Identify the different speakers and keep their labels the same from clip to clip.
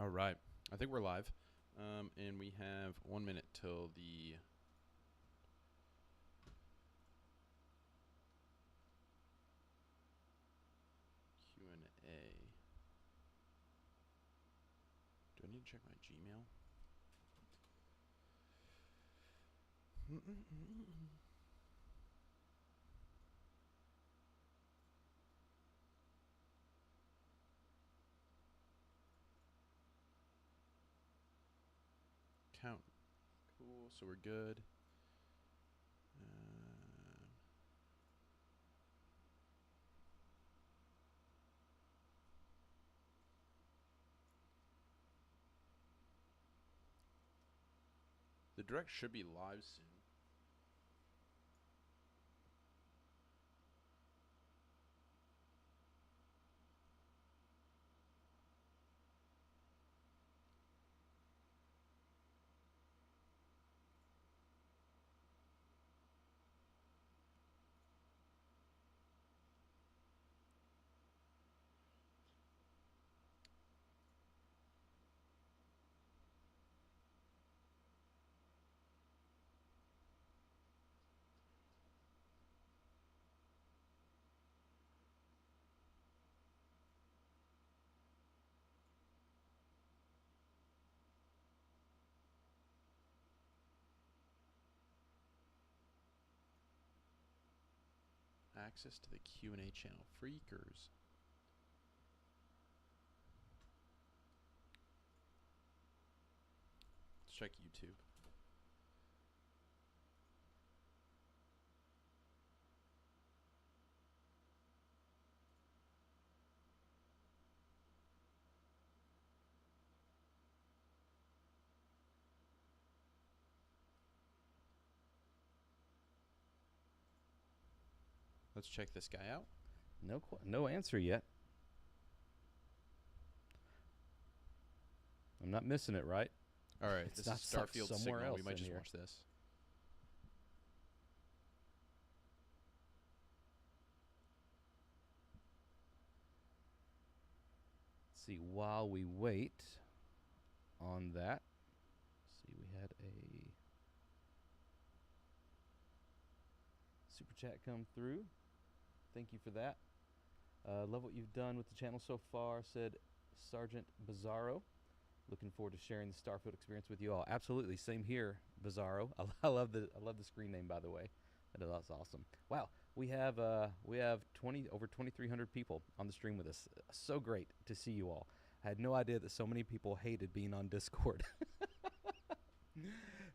Speaker 1: All right. I think we're live. And we have 1 minute till the Q&A. Do I need to check my Gmail? Count. Cool, so we're good. The direct should be live soon. Access to the Q&A channel. Freakers. Let's check YouTube. Let's check this guy out.
Speaker 2: No answer yet. I'm not missing it, right?
Speaker 1: All right,
Speaker 2: It's
Speaker 1: this
Speaker 2: not
Speaker 1: is Starfield
Speaker 2: somewhere
Speaker 1: signal.
Speaker 2: else
Speaker 1: We might
Speaker 2: in
Speaker 1: just
Speaker 2: here.
Speaker 1: watch this.
Speaker 2: Let's see, while we wait on that, see, we had a super chat come through. Thank you for that. Love what you've done with the channel so far, said Sergeant Bizarro. Looking forward to sharing the Starfield experience with you all. Absolutely, same here, Bizarro. I love the screen name, by the way. That's awesome. Wow, we have over 2,300 people on the stream with us. So great to see you all. I had no idea that so many people hated being on Discord.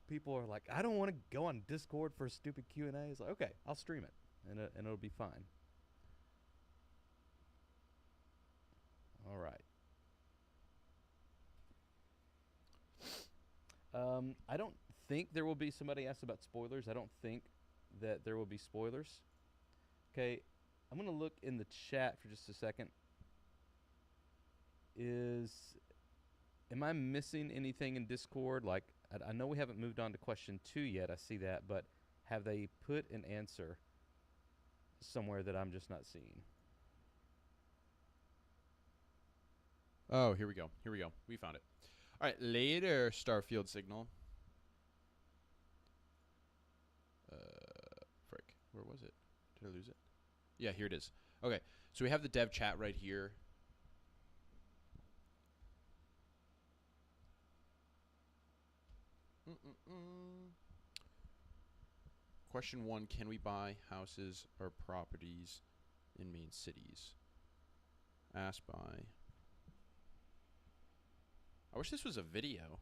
Speaker 2: People are like, I don't want to go on Discord for a stupid Q&A. It's like, okay, I'll stream it, and it'll be fine. All right. I don't think there will be, somebody asked about spoilers. I don't think that there will be spoilers. Okay, I'm going to look in the chat for just a second. Am I missing anything in Discord? Like, I know we haven't moved on to question 2 yet. I see that, but have they put an answer somewhere that I'm just not seeing?
Speaker 1: Oh, here we go. Here we go. We found it. All right, later, Starfield signal. Frick. Where was it? Did I lose it? Yeah, here it is. Okay, so we have the dev chat right here. Question 1, can we buy houses or properties in main cities? Asked by... I wish this was a video.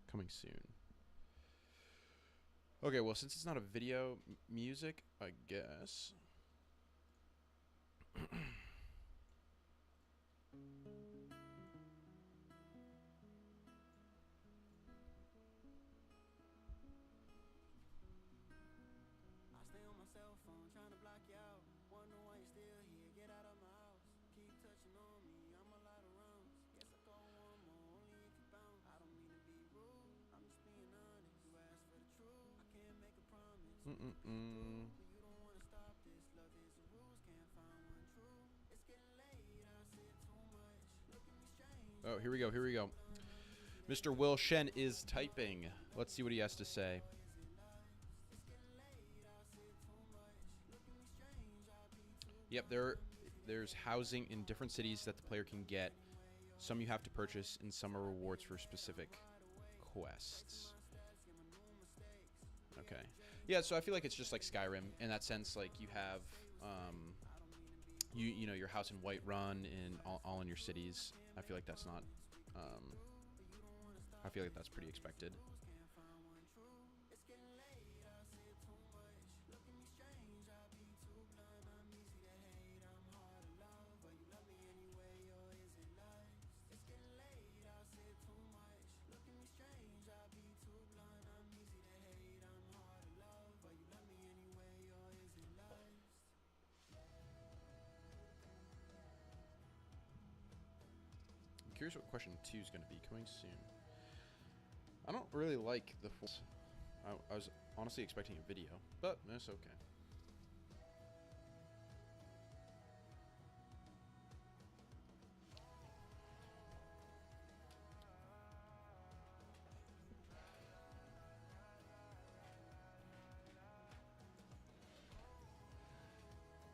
Speaker 1: Coming soon. Okay, well, since it's not a video, music, I guess.
Speaker 3: Stay on my cell phone, trying to block you out. Wonder why you still here, get out of my house. Keep touching on me, I'm a lot of rounds. Guess I go one more, only if you bounce. I don't mean to be rude, I'm just being honest. You asked for the truth, I can't make a promise. But you don't wanna stop this, love is the rules, can't find one true. It's getting late, I
Speaker 1: Oh, here we go. Here we go. Mr. Will Shen is typing. Let's see what he has to say. Yep, there's housing in different cities that the player can get. Some you have to purchase, and some are rewards for specific quests. Okay. Yeah, so I feel like it's just like Skyrim in that sense. Like you have, you know, your house in Whiterun and all in your cities. I feel like that's not. I feel like that's pretty expected. I'm curious what question 2 is going to be coming soon. I don't really like the full. I was honestly expecting a video, but that's okay.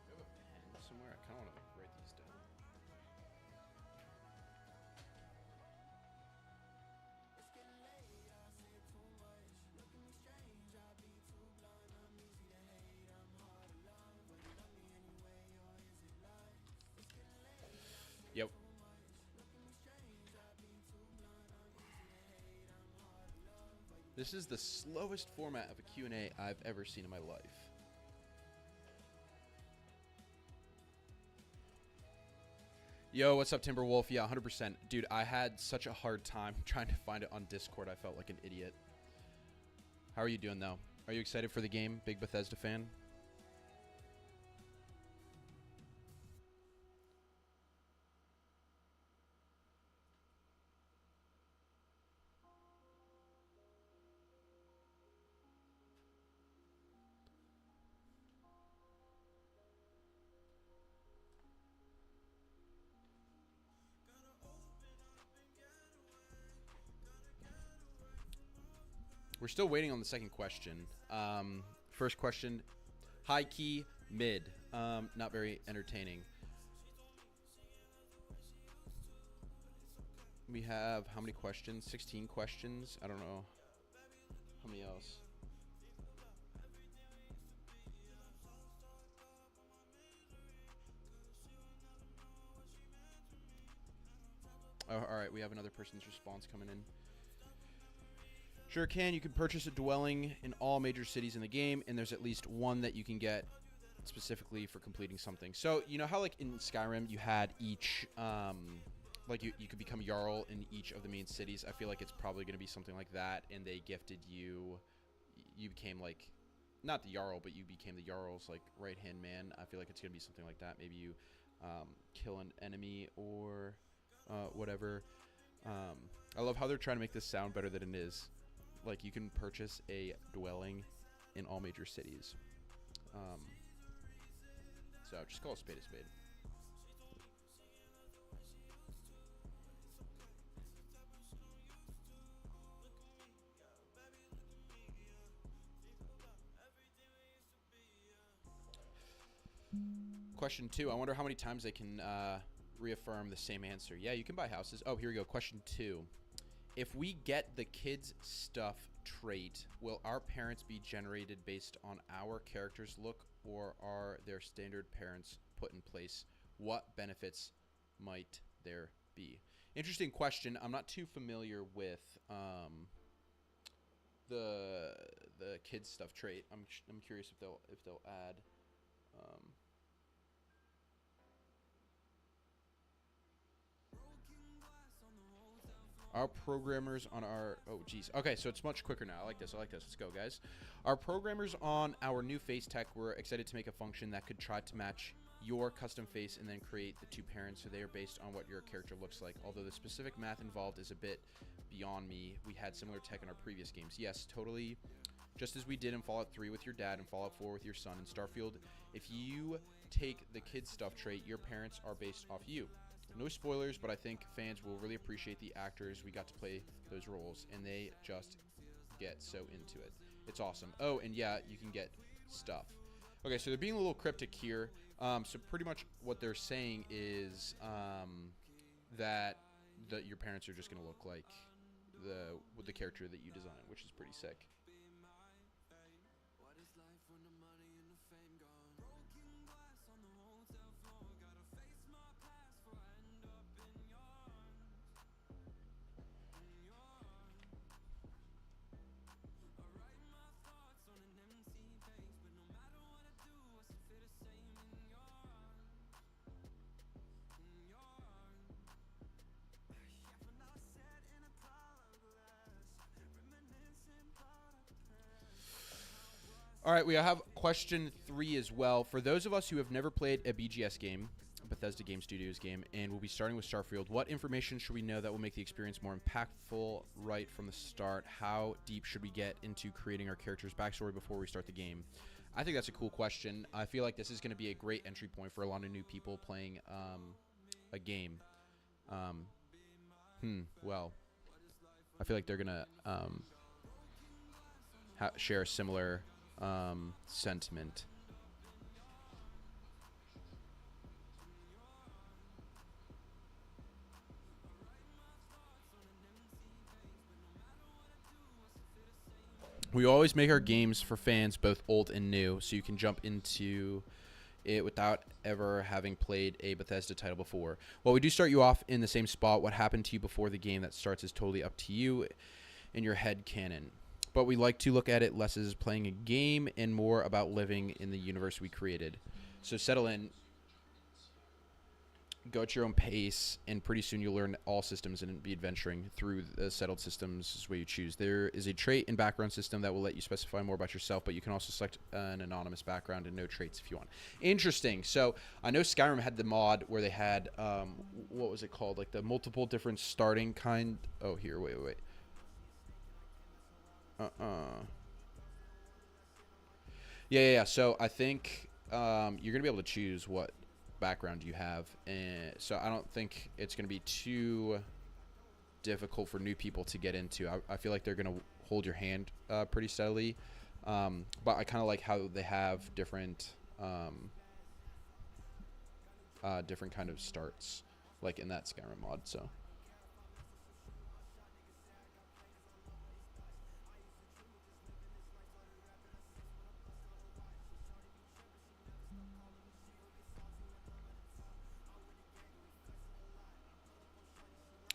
Speaker 1: I have a pen somewhere. I kind of want to write these down. Yep. This is the slowest format of a Q&A I've ever seen in my life. Yo, what's up, Timberwolf? Yeah, 100%. Dude, I had such a hard time trying to find it on Discord. I felt like an idiot. How are you doing, though? Are you excited for the game? Big Bethesda fan? We're still waiting on the second question. First question, high key, mid. Not very entertaining. We have how many questions? 16 questions. I don't know how many else. Oh, all right, we have another person's response coming in. Sure can. You can purchase a dwelling in all major cities in the game, and there's at least one that you can get specifically for completing something. So, you know how, like, in Skyrim, you had each, like, you could become Jarl in each of the main cities? I feel like it's probably going to be something like that, and they gifted you became, like, not the Jarl, but you became the Jarl's, like, right-hand man. I feel like it's going to be something like that. Maybe you kill an enemy or whatever. I love how they're trying to make this sound better than it is. Like, you can purchase a dwelling in all major cities. So just call a spade a spade. Question 2. I wonder how many times they can reaffirm the same answer. Yeah, you can buy houses. Oh, here we go. Question 2. If we get the kids stuff trait, will our parents be generated based on our character's look, or are their standard parents put in place? What benefits might there be? Interesting question. I'm not too familiar with the kids stuff trait. I'm curious if they'll add. Our programmers on our... Oh, geez. Okay, so it's much quicker now. I like this. I like this. Let's go, guys. Our programmers on our new face tech were excited to make a function that could try to match your custom face and then create the two parents so they are based on what your character looks like. Although the specific math involved is a bit beyond me. We had similar tech in our previous games. Yes, totally. Just as we did in Fallout 3 with your dad and Fallout 4 with your son. In Starfield, if you take the kid stuff trait, your parents are based off you. No spoilers, but I think fans will really appreciate the actors we got to play those roles, and they just get so into it. It's awesome. Oh, and yeah, you can get stuff. Okay, so they're being a little cryptic here. So pretty much what they're saying is that your parents are just going to look like the character that you design, which is pretty sick. All right, we have question 3 as well. For those of us who have never played a BGS game, a Bethesda Game Studios game, and we'll be starting with Starfield, what information should we know that will make the experience more impactful right from the start? How deep should we get into creating our character's backstory before we start the game? I think that's a cool question. I feel like this is going to be a great entry point for a lot of new people playing a game. Well, I feel like they're going to share a similar sentiment. We always make our games for fans, both old and new, so you can jump into it without ever having played a Bethesda title before. Well, we do start you off in the same spot. What happened to you before the game that starts is totally up to you in your head canon. But we like to look at it less as playing a game and more about living in the universe we created. So settle in, go at your own pace, and pretty soon you'll learn all systems and be adventuring through the settled systems is what you choose. There is a trait and background system that will let you specify more about yourself, but you can also select an anonymous background and no traits if you want. Interesting. So I know Skyrim had the mod where they had, what was it called? Like the multiple different starting kind. Oh, here, wait. Yeah. So I think you're going to be able to choose what background you have. And so I don't think it's going to be too difficult for new people to get into. I feel like they're going to hold your hand pretty steadily. But I kind of like how they have different kind of starts, like in that Skyrim mod. So.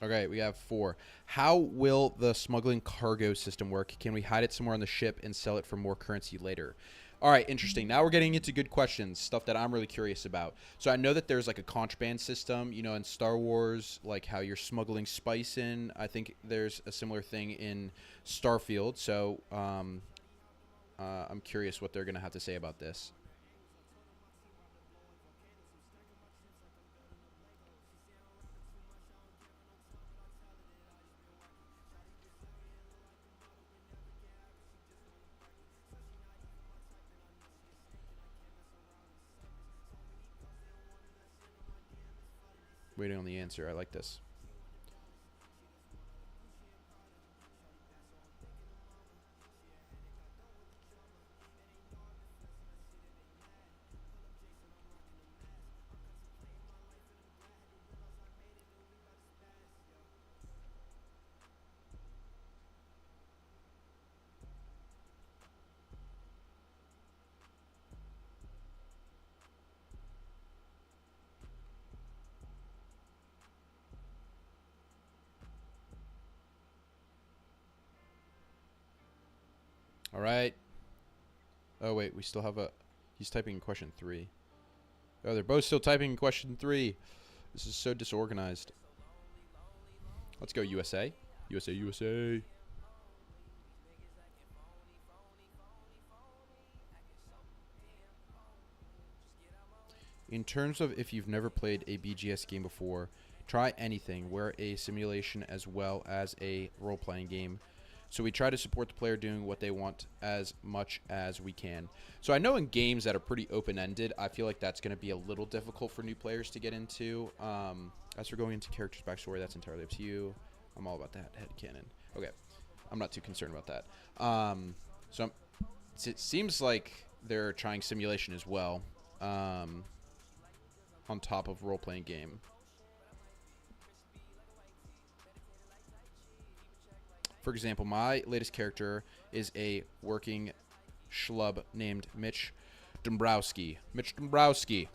Speaker 1: Okay, we have 4. How will the smuggling cargo system work? Can we hide it somewhere on the ship and sell it for more currency later? All right, interesting. Now we're getting into good questions, stuff that I'm really curious about. So I know that there's like a contraband system, you know, in Star Wars, like how you're smuggling spice in. I think there's a similar thing in Starfield. So I'm curious what they're going to have to say about this. Waiting on the answer. I like this. All right. Oh, wait. We still have a... He's typing in question 3. Oh, they're both still typing in question 3. This is so disorganized. Let's go USA. USA. In terms of if you've never played a BGS game before, try anything. We're a simulation as well as a role-playing game. So we try to support the player doing what they want as much as we can. So I know in games that are pretty open-ended, I feel like that's going to be a little difficult for new players to get into. As for going into character's backstory, that's entirely up to you. I'm all about that headcanon. Okay. I'm not too concerned about that. It seems like they're trying simulation as well, on top of role-playing game. For example, my latest character is a working schlub named Mitch Dombrowski. Mitch Dombrowski.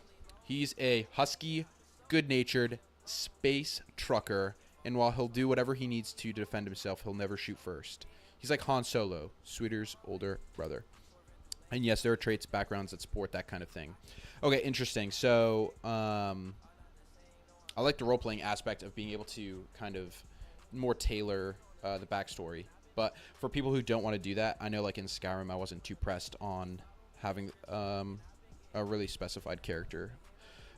Speaker 1: He's a husky, good-natured space trucker, and while he'll do whatever he needs to defend himself, he'll never shoot first. He's like Han Solo, Sweeter's older brother. And yes, there are traits, backgrounds that support that kind of thing. Okay, interesting. So, I like the role-playing aspect of being able to kind of more tailor the backstory. But for people who don't want to do that, I know like in Skyrim, I wasn't too pressed on having a really specified character.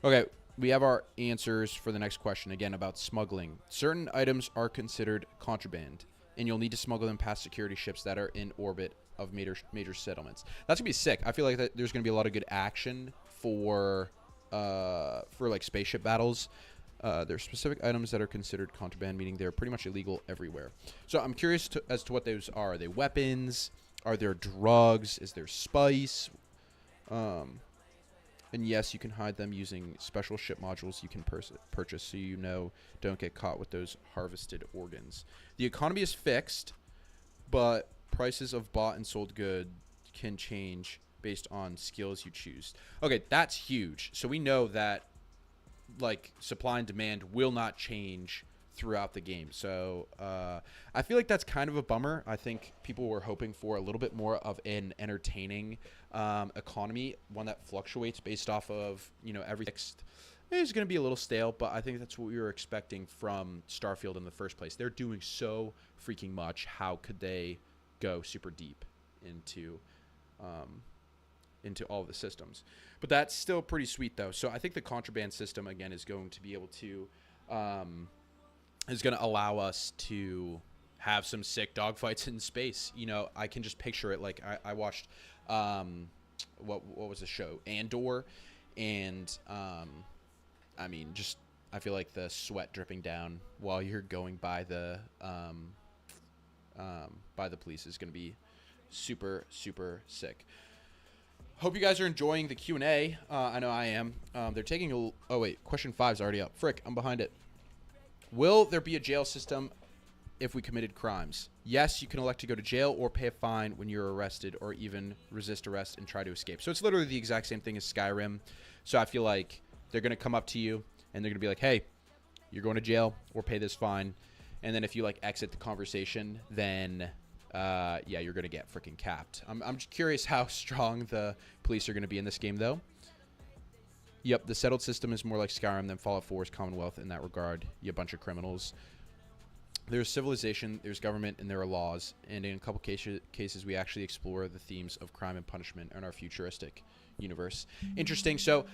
Speaker 1: Okay, we have our answers for the next question, again, about smuggling. Certain items are considered contraband, and you'll need to smuggle them past security ships that are in orbit of major settlements. That's going to be sick. I feel like there's going to be a lot of good action for like spaceship battles. There are specific items that are considered contraband, meaning they're pretty much illegal everywhere. So I'm curious as to what those are. Are they weapons? Are there drugs? Is there spice? And yes, you can hide them using special ship modules you can purchase so you don't get caught with those harvested organs. The economy is fixed, but prices of bought and sold goods can change based on skills you choose. Okay, that's huge. So we know that like supply and demand will not change throughout the game. So I feel like that's kind of a bummer. I think people were hoping for a little bit more of an entertaining economy, one that fluctuates based off of, every next. It's going to be a little stale, but I think that's what we were expecting from Starfield in the first place. They're doing so freaking much. How could they go super deep into all of the systems? But that's still pretty sweet, though. So I think the contraband system, again, is going to be able to is going to allow us to have some sick dogfights in space. I can just picture it. Like I watched what was the show, Andor, and I mean, just I feel like the sweat dripping down while you're going by the police is going to be super, super sick. Hope you guys are enjoying the Q&A. I know I am. They're taking oh wait, question 5 is already up. Frick, I'm behind it. Will there be a jail system if we committed crimes? Yes, you can elect to go to jail or pay a fine when you're arrested, or even resist arrest and try to escape. So it's literally the exact same thing as Skyrim. So I feel like they're going to come up to you and they're going to be like, hey, you're going to jail or pay this fine. And then if you like exit the conversation, then yeah, you're going to get freaking capped. I'm just curious how strong the police are going to be in this game, though. Yep, the settled system is more like Skyrim than Fallout 4's Commonwealth in that regard. You bunch of criminals. There's civilization, there's government, and there are laws. And in a couple cases, we actually explore the themes of crime and punishment in our futuristic universe. Interesting. So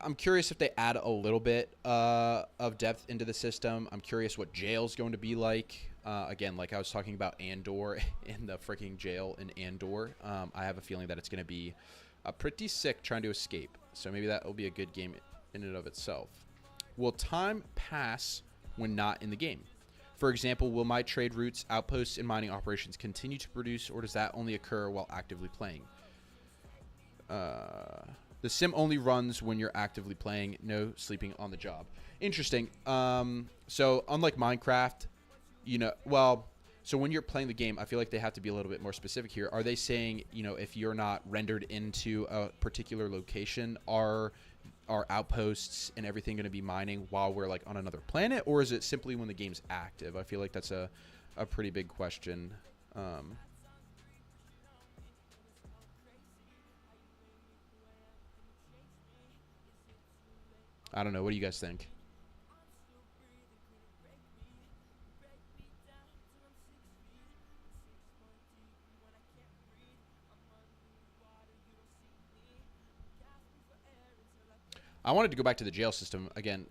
Speaker 1: I'm curious if they add a little bit of depth into the system. I'm curious what jail's going to be like. Again, like I was talking about Andor in the freaking jail in Andor. I have a feeling that it's going to be pretty sick trying to escape. So maybe that will be a good game in and of itself. Will time pass when not in the game? For example, will my trade routes, outposts, and mining operations continue to produce, or does that only occur while actively playing? The sim only runs when you're actively playing, no sleeping on the job. Interesting. So unlike Minecraft, so when you're playing the game, I feel like they have to be a little bit more specific here. Are they saying, if you're not rendered into a particular location, are outposts and everything going to be mining while we're like on another planet, or is it simply when the game's active? I feel like that's a pretty big question. I don't know. What do you guys think? I wanted to go back to the jail system again.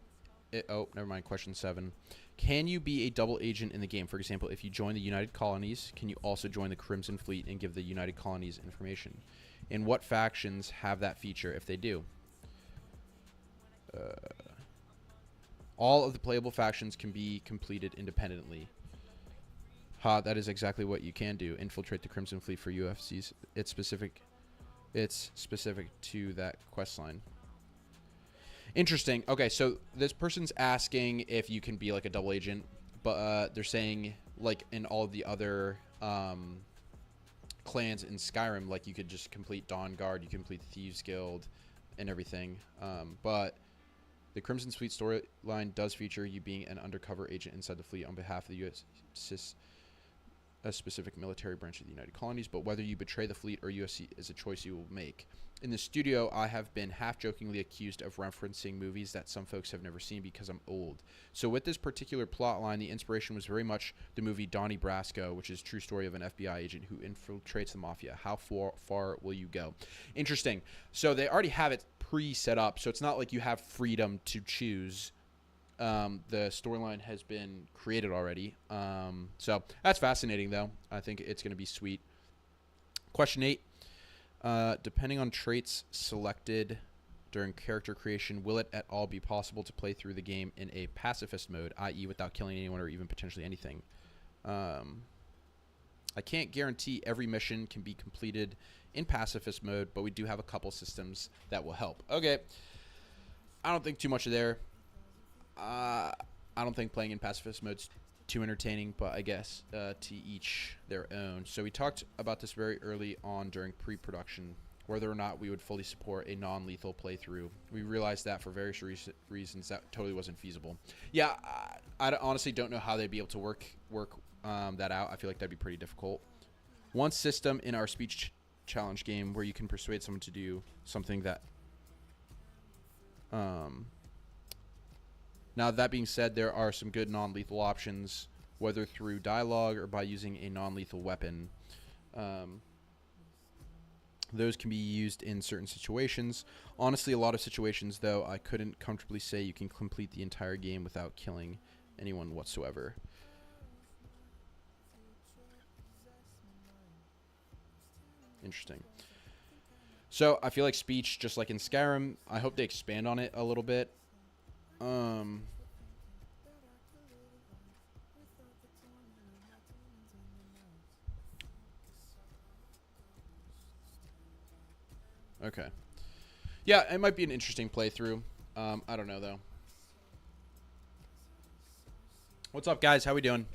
Speaker 1: Oh, never mind. Question 7. Can you be a double agent in the game? For example, if you join the United Colonies, can you also join the Crimson Fleet and give the United Colonies information? And what factions have that feature if they do? All of the playable factions can be completed independently. That is exactly what you can do. Infiltrate the Crimson Fleet for UFCs. It's specific to that quest line. Interesting. Okay, so this person's asking if you can be like a double agent, but they're saying like in all of the other clans in Skyrim, like you could just complete Dawn Guard, you complete the Thieves Guild, and everything. But the Crimson Fleet storyline does feature you being an undercover agent inside the fleet on behalf of the U.S. A specific military branch of the United Colonies, but whether you betray the fleet or USC is a choice you will make. In the studio, I have been half-jokingly accused of referencing movies that some folks have never seen because I'm old. So with this particular plot line, the inspiration was very much the movie Donnie Brasco, which is a true story of an FBI agent who infiltrates the mafia. How far will you go? Interesting. So they already have it pre-set up, so it's not like you have freedom to choose. The storyline has been created already. So that's fascinating, though. I think it's going to be sweet. Question 8. Depending on traits selected during character creation, will it at all be possible to play through the game in a pacifist mode, i.e. without killing anyone or even potentially anything? I can't guarantee every mission can be completed in pacifist mode, but we do have a couple systems that will help. Okay. I don't think too much of there. I don't think playing in pacifist mode's too entertaining, but I guess to each their own. So we talked about this very early on during pre-production, whether or not we would fully support a non-lethal playthrough. We realized that for various reasons that totally wasn't feasible. Yeah, I honestly don't know how they'd be able to work that out. I feel like that'd be pretty difficult. One system in our speech challenge game where you can persuade someone to do something that now, that being said, there are some good non-lethal options, whether through dialogue or by using a non-lethal weapon. Those can be used in certain situations. Honestly, a lot of situations, though, I couldn't comfortably say you can complete the entire game without killing anyone whatsoever. Interesting. So, I feel like speech, just like in Skyrim, I hope they expand on it a little bit. Okay. Yeah, it might be an interesting playthrough. I don't know, though. What's up, guys? How we doing?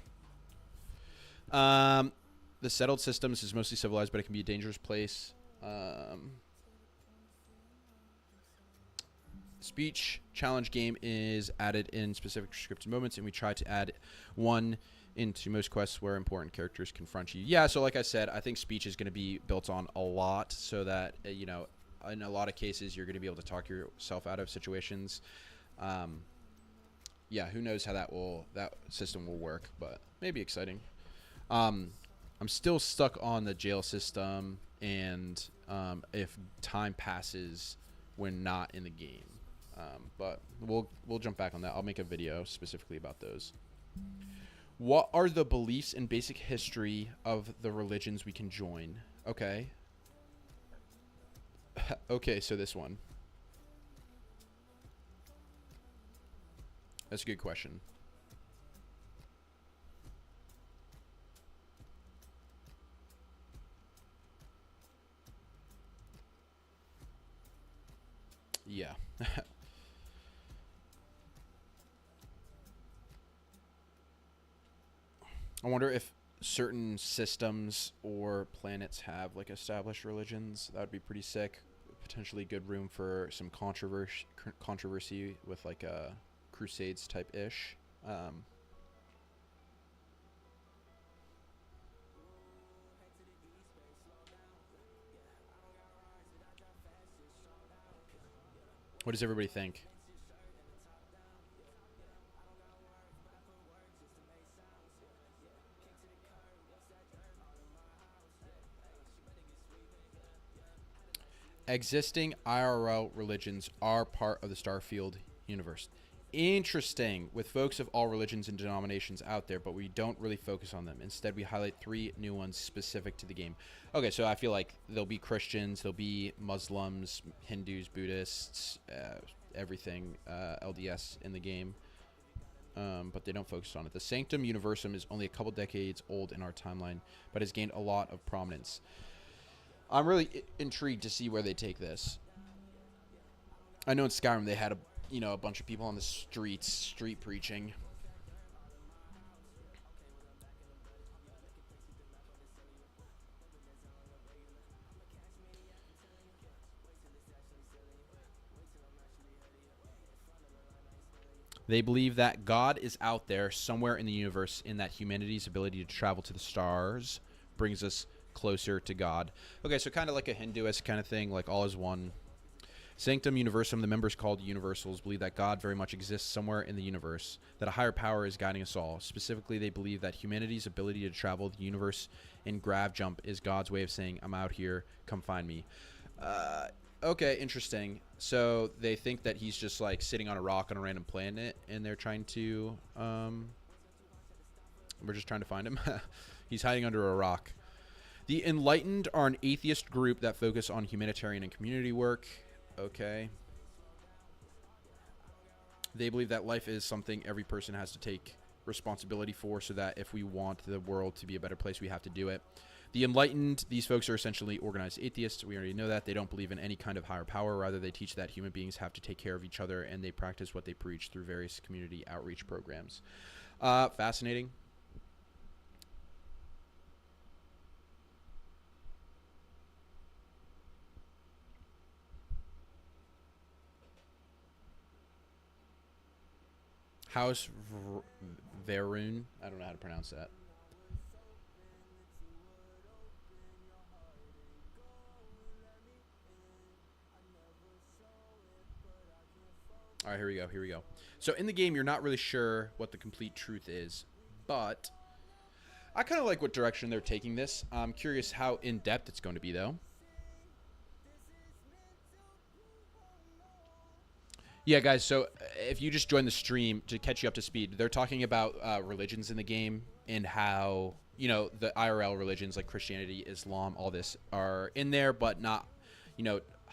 Speaker 1: The settled systems is mostly civilized, but it can be a dangerous place. Speech challenge game is added in specific scripted moments, and we try to add one into most quests where important characters confront you. Yeah, so like I said, I think speech is going to be built on a lot so that, you know, in a lot of cases, you're going to be able to talk yourself out of situations. Yeah, who knows how that system will work, but maybe exciting. I'm still stuck on the jail system and if time passes when not in the game. But we'll jump back on that. I'll make a video specifically about those. What are the beliefs and basic history of the religions we can join? Okay. Okay, so this one. That's a good question. Yeah. I wonder if certain systems or planets have like established religions. That would be pretty sick. Potentially good room for some controversy with like a Crusades type ish. What does everybody think? Existing IRL religions are part of the Starfield universe. Interesting. With folks of all religions and denominations out there, but we don't really focus on them. Instead, we highlight 3 new ones specific to the game. Okay, so I feel like there'll be Christians, there'll be Muslims, Hindus, Buddhists, everything LDS in the game. But they don't focus on it. The Sanctum Universum is only a couple decades old in our timeline, but has gained a lot of prominence. I'm really intrigued to see where they take this. I know in Skyrim they had a bunch of people on the streets, street preaching. They believe that God is out there somewhere in the universe, and that humanity's ability to travel to the stars brings us closer to God. Okay, so kind of like a Hinduist kind of thing, like all is one. Sanctum Universum, the members called Universals, believe that God very much exists somewhere in the universe, that a higher power is guiding us all. Specifically, they believe that humanity's ability to travel the universe in grav jump is God's way of saying, I'm out here, come find me. Okay, interesting. So they think that he's just like sitting on a rock on a random planet, and they're trying to, we're just trying to find him. He's hiding under a rock. The Enlightened are an atheist group that focus on humanitarian and community work. Okay. They believe that life is something every person has to take responsibility for, so that if we want the world to be a better place, we have to do it. The Enlightened, these folks are essentially organized atheists. We already know that. They don't believe in any kind of higher power. Rather, they teach that human beings have to take care of each other, and they practice what they preach through various community outreach programs. Fascinating. House Varun. I don't know how to pronounce that. All right, here we go. Here we go. So in the game, you're not really sure what the complete truth is, but I kind of like what direction they're taking this. I'm curious how in-depth it's going to be, though. Yeah, guys, so if you just joined the stream, to catch you up to speed, they're talking about religions in the game and how, the IRL religions like Christianity, Islam, all this are in there, but not,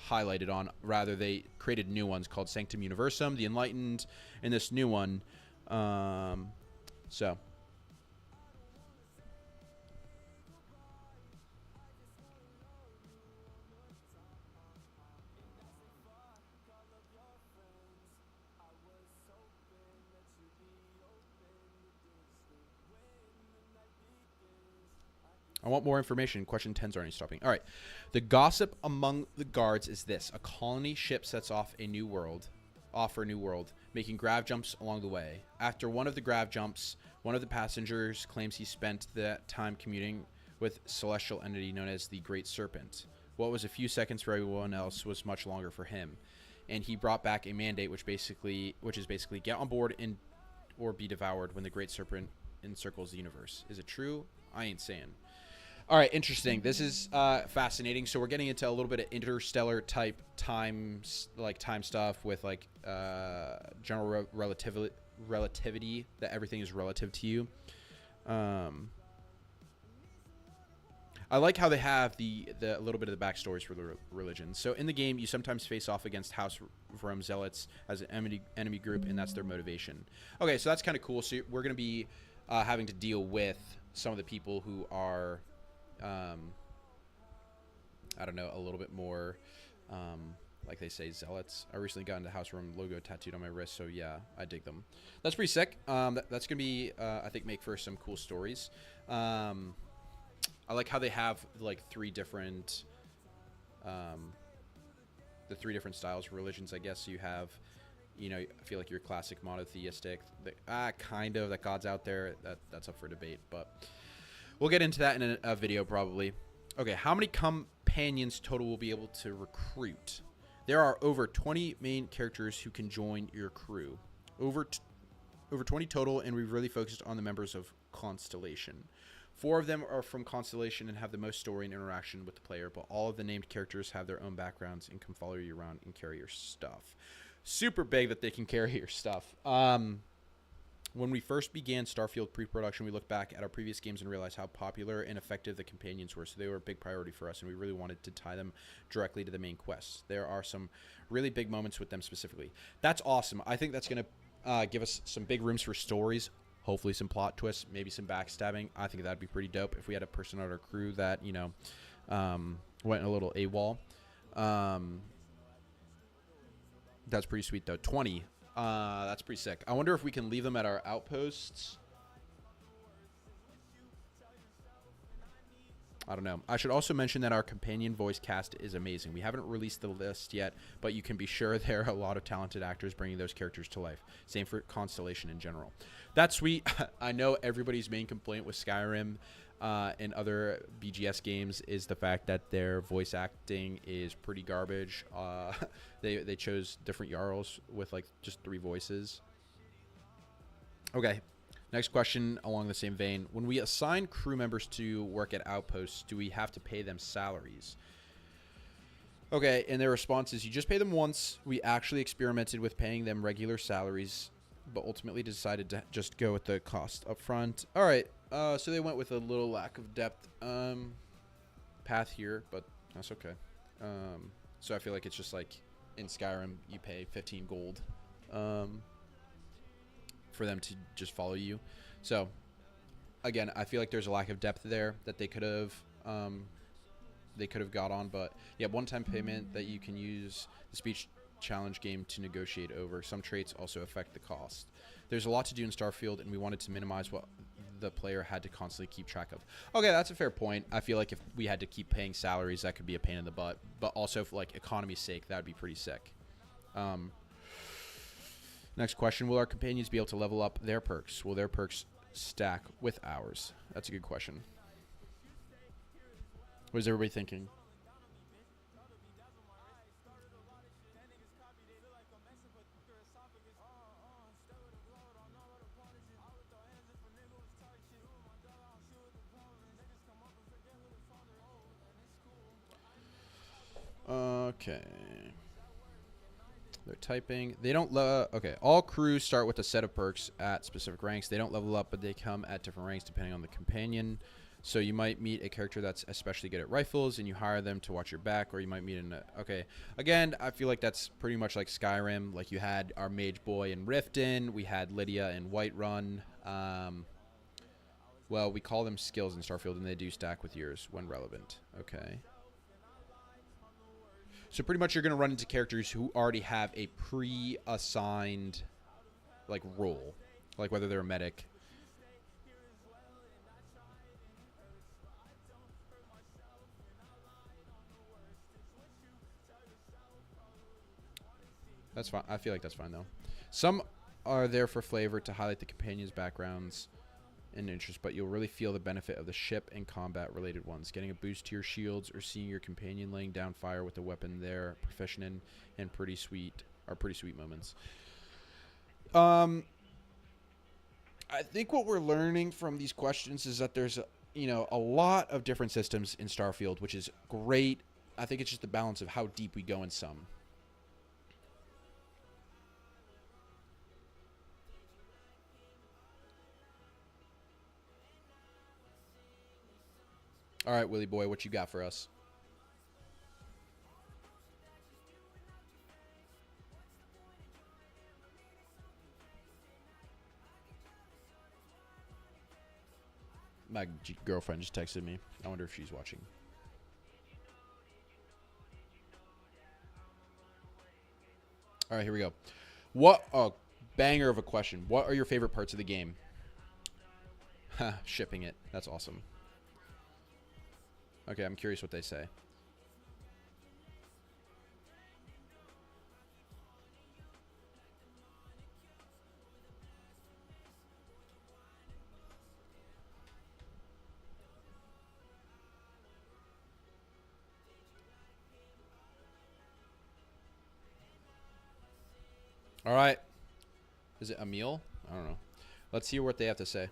Speaker 1: highlighted on. Rather, they created new ones called Sanctum Universum, the Enlightened, and this new one. So... I want more information. Question 10's already stopping. All right. The gossip among the guards is this. A colony ship sets off for a new world, making grav jumps along the way. After one of the grav jumps, one of the passengers claims he spent that time commuting with a celestial entity known as the Great Serpent. What was a few seconds for everyone else was much longer for him. And he brought back a mandate which is basically get on board and or be devoured when the Great Serpent encircles the universe. Is it true? I ain't saying. All right, interesting. This is fascinating. So we're getting into a little bit of interstellar type time stuff with like general relativity, that everything is relative to you. I like how they have the little bit of the backstories for the religion. So in the game, you sometimes face off against House Rome Zealots as an enemy group, and that's their motivation. Okay, so that's kind of cool. So we're going to be having to deal with some of the people who are... I don't know, a little bit more, like they say, zealots. I recently got into House Room logo tattooed on my wrist, so yeah, I dig them. That's pretty sick. That's going to be, I think, make for some cool stories. I like how they have, like, the three different styles of religions, I guess. So you have, I feel like your classic monotheistic, kind of, that God's out there. That's up for debate, but... We'll get into that in a video probably. Okay, how many companions total will be able to recruit? There are over 20 main characters who can join your crew. Over 20 total, and we've really focused on the members of Constellation. 4 of them are from Constellation and have the most story and interaction with the player, but all of the named characters have their own backgrounds and can follow you around and carry your stuff. super big that they can carry your stuff. When we first began Starfield pre-production, we looked back at our previous games and realized how popular and effective the companions were, so they were a big priority for us, and we really wanted to tie them directly to the main quests. There are some really big moments with them specifically. That's awesome. I think that's going to give us some big rooms for stories, hopefully some plot twists, maybe some backstabbing. I think that'd be pretty dope if we had a person on our crew that, you know, went a little AWOL. That's pretty sweet, though. 20. That's pretty sick. I wonder if we can leave them at our outposts. I don't know. I should also mention that our companion voice cast is amazing. We haven't released the list yet, but you can be sure there are a lot of talented actors bringing those characters to life. Same for Constellation in general. That's sweet. I know everybody's main complaint with Skyrim and other BGS games is the fact that their voice acting is pretty garbage. They chose different Jarls with like just 3 voices. Okay. Next question along the same vein. When we assign crew members to work at outposts, do we have to pay them salaries? Okay, and their response is you just pay them once. We actually experimented with paying them regular salaries, but ultimately decided to just go with the cost up front. All right, so they went with a little lack of depth path here, but that's okay. So I feel like it's just like in Skyrim, you pay 15 gold for them to just follow you. So again, I feel like there's a lack of depth there that they could have got on, but yeah, one-time payment that you can use the speech challenge game to negotiate over. Some traits also affect the cost. There's a lot to do in Starfield, and we wanted to minimize what the player had to constantly keep track of. Okay, that's a fair point. I feel like if we had to keep paying salaries, that could be a pain in the butt, but also for like economy's sake, that would be pretty sick. Next question, will our companions be able to level up their perks? Will their perks stack with ours? That's a good question. What is everybody thinking? Okay. They're typing. They don't okay. All crews start with a set of perks at specific ranks. They don't level up, but they come at different ranks depending on the companion. So you might meet a character that's especially good at rifles, and you hire them to watch your back, or you might meet an... Okay. Again, I feel like that's pretty much like Skyrim. Like you had our mage boy in Riften. We had Lydia in Whiterun. Well, we call them skills in Starfield, and they do stack with yours when relevant. Okay. So pretty much you're going to run into characters who already have a pre-assigned, like, role. Like, whether they're a medic. That's fine. I feel like that's fine, though. Some are there for flavor to highlight the companions' backgrounds and interests, but you'll really feel the benefit of the ship and combat-related ones. Getting a boost to your shields or seeing your companion laying down fire with a weapon they're proficient in and pretty sweet moments. I think what we're learning from these questions is that there's a lot of different systems in Starfield, which is great. I think it's just the balance of how deep we go in some. All right, Willie boy, what you got for us? My girlfriend just texted me. I wonder if she's watching. All right, here we go. What a banger of a question. What are your favorite parts of the game? Shipping it. That's awesome. Okay, I'm curious what they say. All right. Is it a meal? I don't know. Let's hear what they have to say.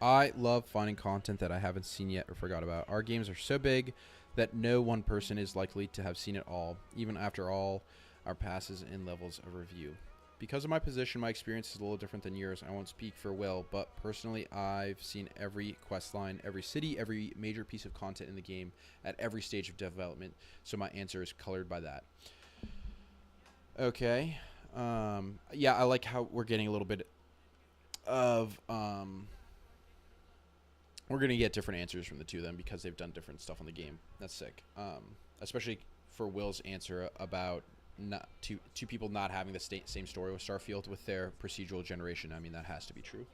Speaker 1: I love finding content that I haven't seen yet or forgot about. Our games are so big that no one person is likely to have seen it all, even after all our passes and levels of review. Because of my position, my experience is a little different than yours. I won't speak for Will, but personally, I've seen every quest line, every city, every major piece of content in the game at every stage of development, so my answer is colored by that. Okay. Yeah, I like how we're getting a little bit of we're gonna get different answers from the two of them because they've done different stuff on the game. That's sick. Especially for Will's answer about not two people not having the same story with Starfield with their procedural generation. I mean, that has to be true.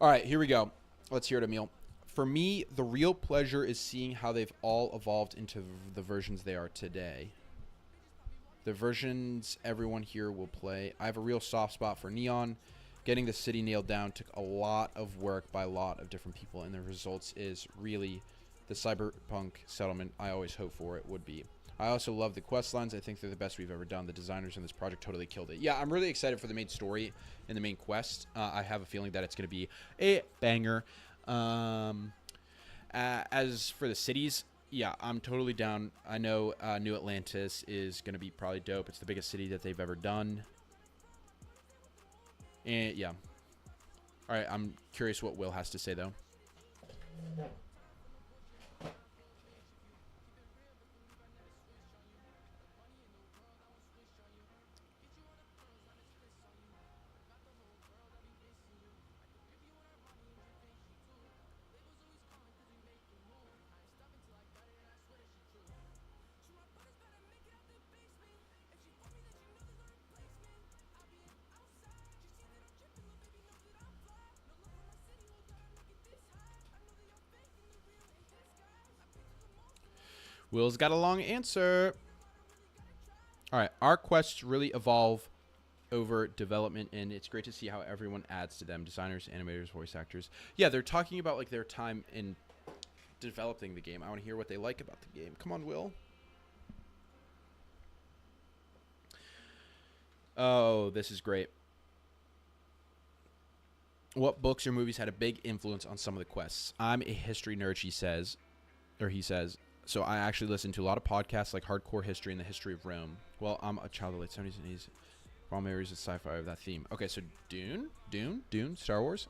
Speaker 1: All right, here we go. Let's hear it, Emil. For me, the real pleasure is seeing how they've all evolved into the versions they are today. The versions everyone here will play. I have a real soft spot for Neon. Getting the city nailed down took a lot of work by a lot of different people, and the results is really the cyberpunk settlement I always hoped for it would be. I also love the quest lines. I think they're the best we've ever done. The designers in this project totally killed it. Yeah, I'm really excited for the main story and the main quest. I have a feeling that it's going to be a banger. As for the cities, yeah, I'm totally down. I know New Atlantis is going to be probably dope. It's the biggest city that they've ever done. And yeah. All right, I'm curious what Will has to say, though. Will's got a long answer. All right, our quests really evolve over development, and it's great to see how everyone adds to them. Designers, animators, voice actors. Yeah, they're talking about like their time in developing the game. I want to hear what they like about the game. Come on, Will. Oh, this is great. What books or movies had a big influence on some of the quests? I'm a history nerd, she says, or he says. So I actually listen to a lot of podcasts like Hardcore History and the History of Rome. Well, I'm a child of the late 70s and 80s. For all memories of sci-fi of that theme. Okay, so Dune, Star Wars.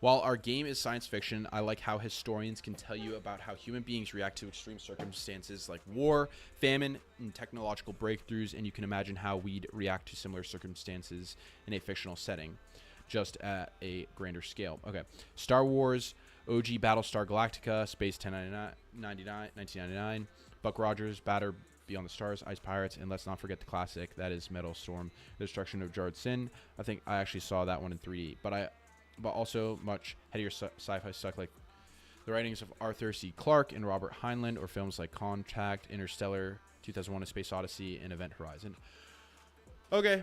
Speaker 1: While our game is science fiction, I like how historians can tell you about how human beings react to extreme circumstances like war, famine, and technological breakthroughs, and you can imagine how we'd react to similar circumstances in a fictional setting, just at a grander scale. Okay, Star Wars, OG Battlestar Galactica, Space 1999, Buck Rogers, Batter Beyond the Stars, Ice Pirates, and let's not forget the classic, that is Metal Storm, The Destruction of Jard Sin. I think I actually saw that one in 3D, but also much headier sci-fi stuff like the writings of Arthur C. Clarke and Robert Heinlein, or films like Contact, Interstellar, 2001: A Space Odyssey, and Event Horizon. Okay,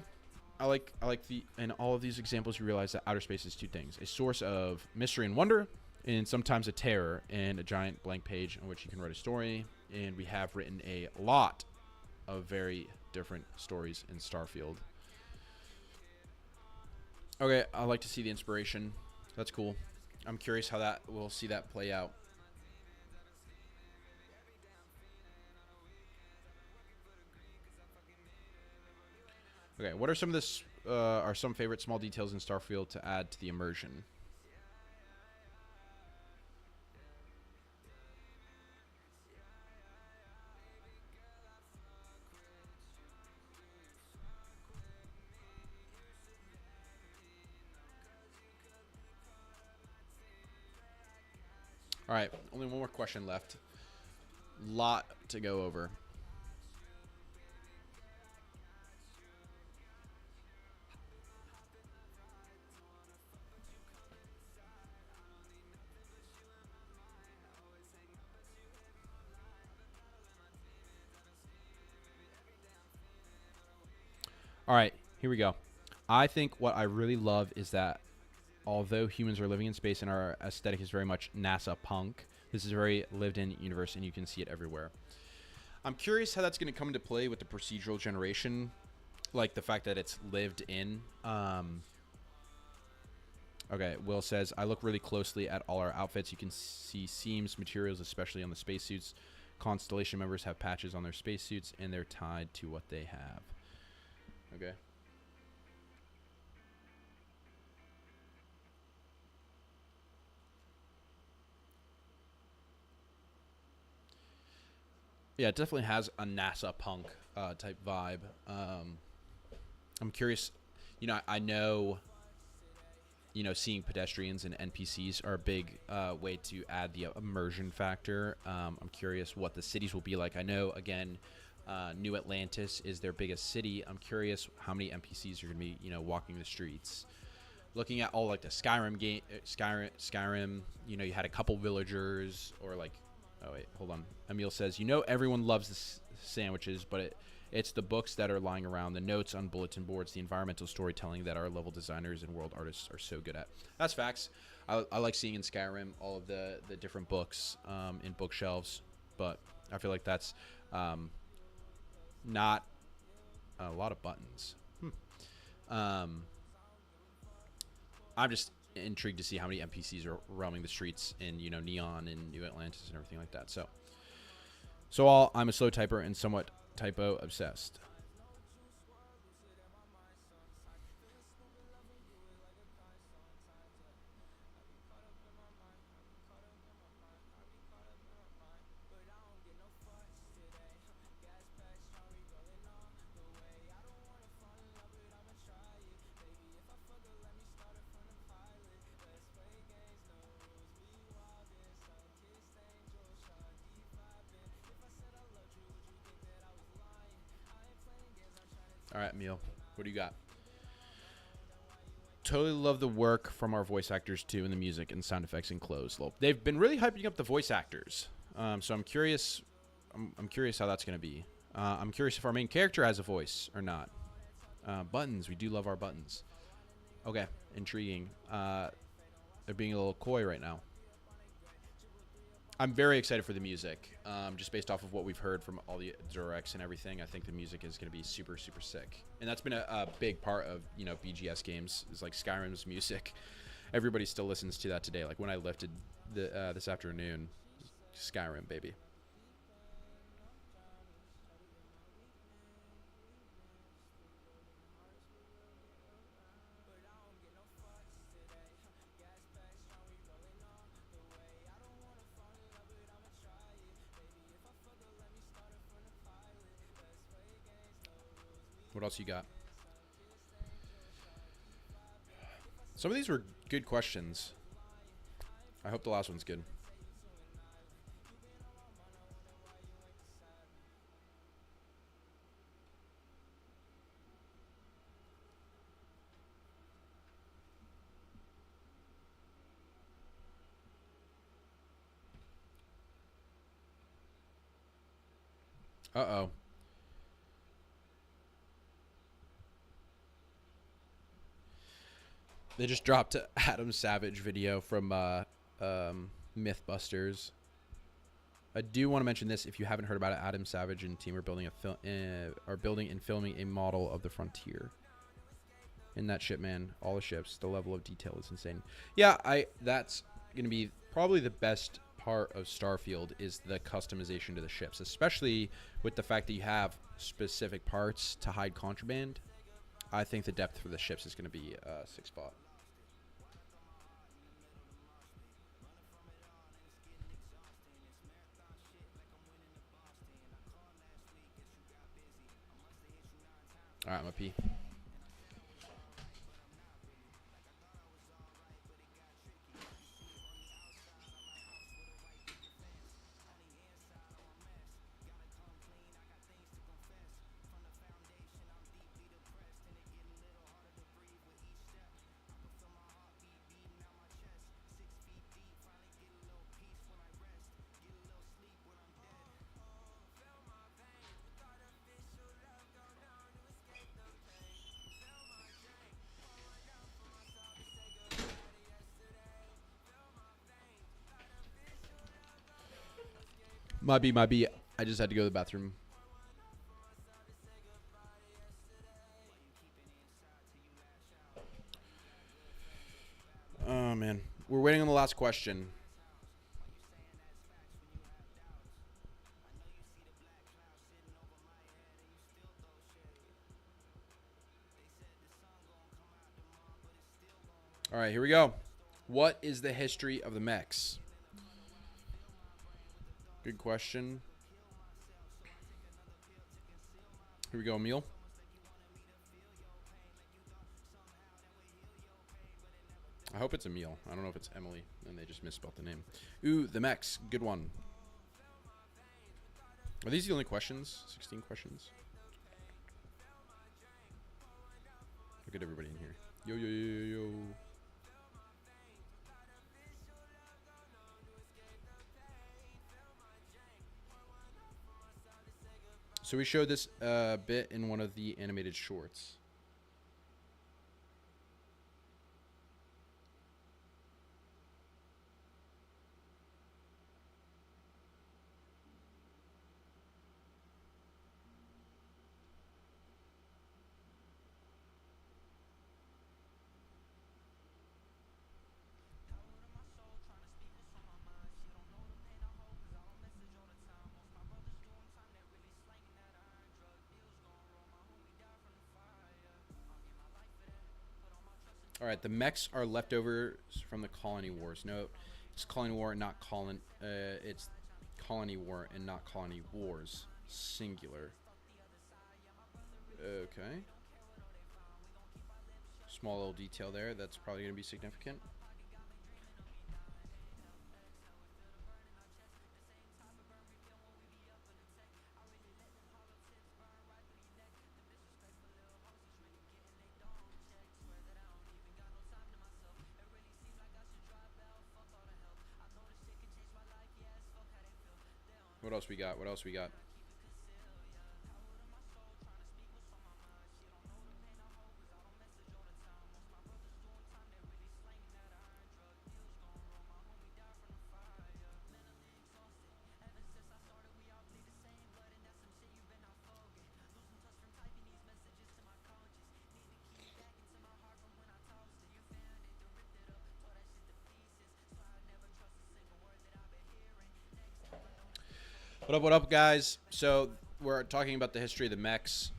Speaker 1: I like the in all of these examples you realize that outer space is two things: a source of mystery and wonder, and sometimes a terror, and a giant blank page on which you can write a story. And we have written a lot of very different stories in Starfield. Okay, I like to see the inspiration. That's cool. I'm curious how we'll see that play out. Okay, what are some of some favorite small details in Starfield to add to the immersion? All right, only one more question left. Lot to go over. All right, here we go. I think what I really love is that although humans are living in space and our aesthetic is very much NASA punk, this is a very lived-in universe, and you can see it everywhere. I'm curious how that's going to come into play with the procedural generation, like the fact that it's lived in. Okay, Will says, I look really closely at all our outfits. You can see seams, materials, especially on the spacesuits. Constellation members have patches on their spacesuits, and they're tied to what they have. Okay. Yeah, it definitely has a NASA punk type vibe. I'm curious. I know. Seeing pedestrians and NPCs are a big way to add the immersion factor. I'm curious what the cities will be like. I know, again, New Atlantis is their biggest city. I'm curious how many NPCs are going to be, walking the streets. Looking at all like the Skyrim game, Skyrim. You had a couple villagers, or like, oh wait, hold on. Emil says, everyone loves the sandwiches, but it's the books that are lying around, the notes on bulletin boards, the environmental storytelling that our level designers and world artists are so good at. That's facts. I like seeing in Skyrim all of the different books in bookshelves, but I feel like that's not a lot of buttons. I'm just intrigued to see how many NPCs are roaming the streets in Neon and New Atlantis and everything like that. So I'm a slow typer and somewhat typo obsessed. All right, Emil, what do you got? Totally love the work from our voice actors too, in the music and sound effects and clothes. They've been really hyping up the voice actors, so I'm curious. I'm curious how that's going to be. I'm curious if our main character has a voice or not. Buttons, we do love our buttons. Okay, intriguing. They're being a little coy right now. I'm very excited for the music, just based off of what we've heard from all the directs and everything. I think the music is going to be super, super sick. And that's been a big part of, BGS games, is like Skyrim's music. Everybody still listens to that today. Like when I lifted this afternoon, Skyrim, baby. What else you got? Some of these were good questions. I hope the last one's good. Uh-oh. They just dropped an Adam Savage video from Mythbusters. I do want to mention this. If you haven't heard about it, Adam Savage and team are building building and filming a model of the Frontier. In that ship, man, all the ships, the level of detail is insane. Yeah, that's going to be probably the best part of Starfield, is the customization to the ships, especially with the fact that you have specific parts to hide contraband. I think the depth for the ships is going to be a sick spot. All right, I'm a P. Might be. I just had to go to the bathroom. Oh, man. We're waiting on the last question. All right, here we go. What is the history of the mechs? Good question. Here we go, Emil. I hope it's Emil. I don't know if it's Emily, and they just misspelled the name. Ooh, the mechs. Good one. Are these the only questions? 16 questions? Look at everybody in here. Yo, yo, yo, yo, yo. So we showed this bit in one of the animated shorts. All right, the mechs are leftovers from the Colony Wars. Note, it's Colony War, not colon. It's Colony War and not Colony Wars. Singular. Okay. Small little detail there. That's probably going to be significant. What else we got? What else we got? What up, guys? So we're talking about the history of the mechs.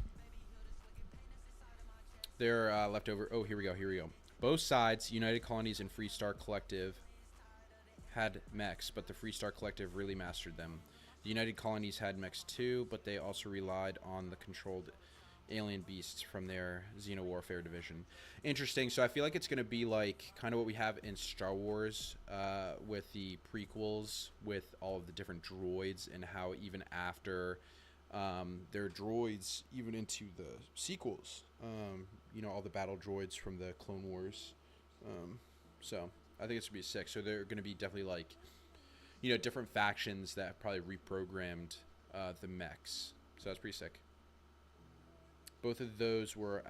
Speaker 1: They're leftover. Oh, here we go. Here we go. Both sides, United Colonies and Free Star Collective, had mechs, but the Free Star Collective really mastered them. The United Colonies had mechs too, but they also relied on the controlled alien beasts from their Xeno Warfare division. Interesting. So I feel like it's going to be like kind of what we have in Star Wars with the prequels, with all of the different droids, and how even after their droids, even into the sequels, you know, all the battle droids from the Clone Wars. So I think it's going to be sick. So they're going to be definitely like, you know, different factions that have probably reprogrammed the mechs. So that's pretty sick. Both of those were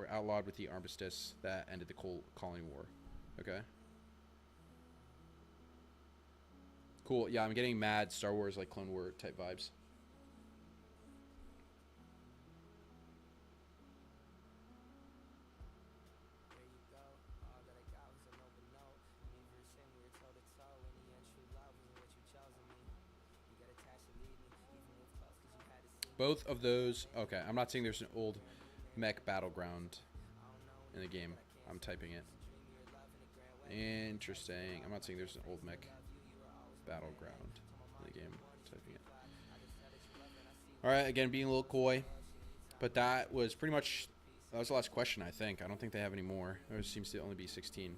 Speaker 1: outlawed with the armistice that ended the Colony War. Okay. Cool. Yeah, I'm getting mad Star Wars like Clone War type vibes. Both of those. Okay, I'm not saying there's an old mech battleground in the game. I'm typing it. Interesting. I'm not saying there's an old mech battleground in the game. I'm typing it. All right, again, being a little coy. But that was pretty much... That was the last question, I think. I don't think they have any more. There seems to only be 16.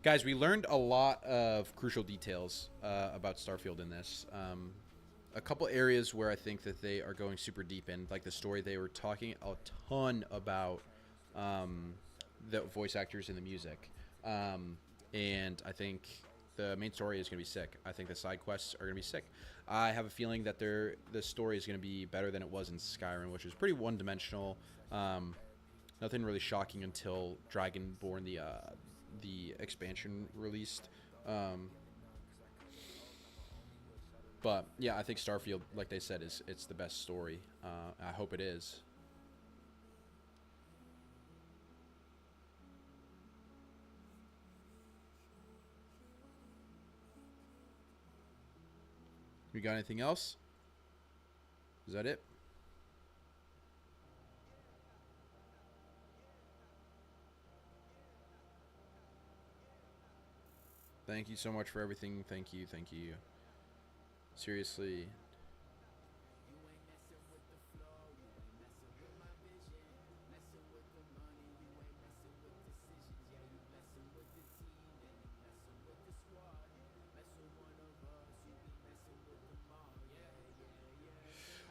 Speaker 1: Guys, we learned a lot of crucial details about Starfield in this. A couple areas where I think that they are going super deep in, like the story. They were talking a ton about the voice actors and the music. And I think the main story is going to be sick. I think the side quests are going to be sick. I have a feeling that the story is going to be better than it was in Skyrim, which is pretty one-dimensional. Nothing really shocking until Dragonborn, the expansion released. But yeah, I think Starfield, like they said, it's the best story. I hope it is. We got anything else? Is that it? Thank you so much for everything. Thank you. Thank you. Seriously.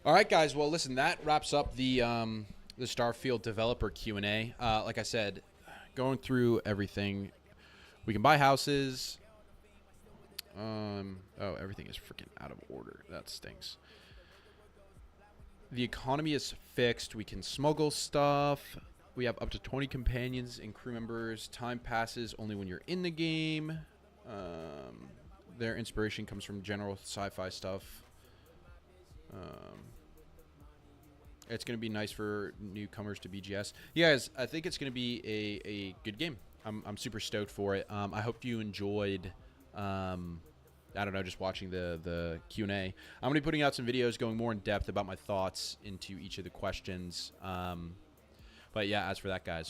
Speaker 1: All right, guys. Well, listen, that wraps up the Starfield developer Q&A. Like I said, going through everything. We can buy houses. Oh, everything is freaking out of order. That stinks. The economy is fixed. We can smuggle stuff. We have up to 20 companions and crew members. Time passes only when you're in the game. Their inspiration comes from general sci-fi stuff. It's going to be nice for newcomers to BGS. Yeah, guys, I think it's going to be a good game. I'm super stoked for it. I hope you enjoyed, I don't know, just watching the Q&A. I'm going to be putting out some videos going more in depth about my thoughts into each of the questions. But yeah, as for that, guys,